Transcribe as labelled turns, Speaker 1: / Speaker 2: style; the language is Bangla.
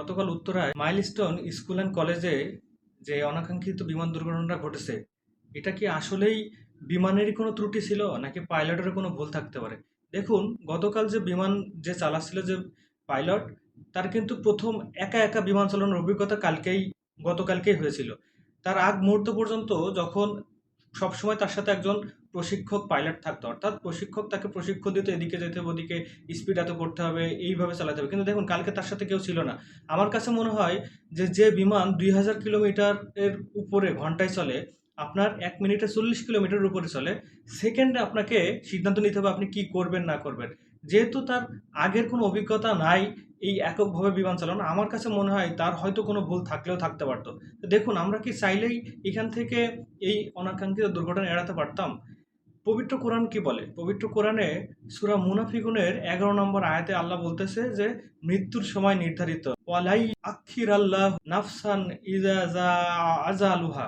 Speaker 1: গতকাল উত্তরায় মাইলস্টোন স্কুল অ্যান্ড কলেজে যে অনাকাঙ্ক্ষিত বিমান দুর্ঘটনাটা ঘটেছে, এটা কি আসলেই বিমানেরই কোনো ত্রুটি ছিল নাকি পাইলটের কোনো ভুল থাকতে পারে? দেখুন, গতকাল যে বিমান যে চালাচ্ছিল যে পাইলট, তার কিন্তু প্রথম একা একা বিমান চালানোর অভিজ্ঞতা গতকালকেই হয়েছিল। তার আগ মুহূর্ত পর্যন্ত যখন সবসময় তার সাথে একজন প্রশিক্ষক পাইলট থাকতো, অর্থাৎ প্রশিক্ষক তাকে প্রশিক্ষণ দিত, এদিকে যেতে হবে, ওদিকে স্পিড এত করতে হবে, এইভাবে চালাতে হবে। কিন্তু দেখুন, কালকে তার সাথে কেউ ছিল না। আমার কাছে মনে হয় যে বিমান ২০০০ কিলোমিটারের উপরে ঘন্টায় চলে, আপনার ১ মিনিটে ৪০ কিলোমিটারের উপরে চলে, সেকেন্ডে আপনাকে সিদ্ধান্ত নিতে হবে আপনি কি করবেন না করবেন। যেহেতু তার আগের কোনো অভিজ্ঞতা নাই এই এককভাবে বিমান চালানো, আমার কাছে মনে হয় তার হয়তো কোনো ভুল থাকলেও থাকতে পারতো। তো দেখুন, আমরা কি চাইলেই এখান থেকে এই অনাকাঙ্ক্ষিত দুর্ঘটনা এড়াতে পারতাম? পবিত্র কোরআন কি বলে? পবিত্র কোরআনে সূরা মুনাফিকুনের ১১ নম্বর আয়াতে আল্লাহ বলতেছে যে মৃত্যুর সময় নির্ধারিত। ওয়ালাই আখিরাল্লাহু নাফসান ইযা জা আজালুহা।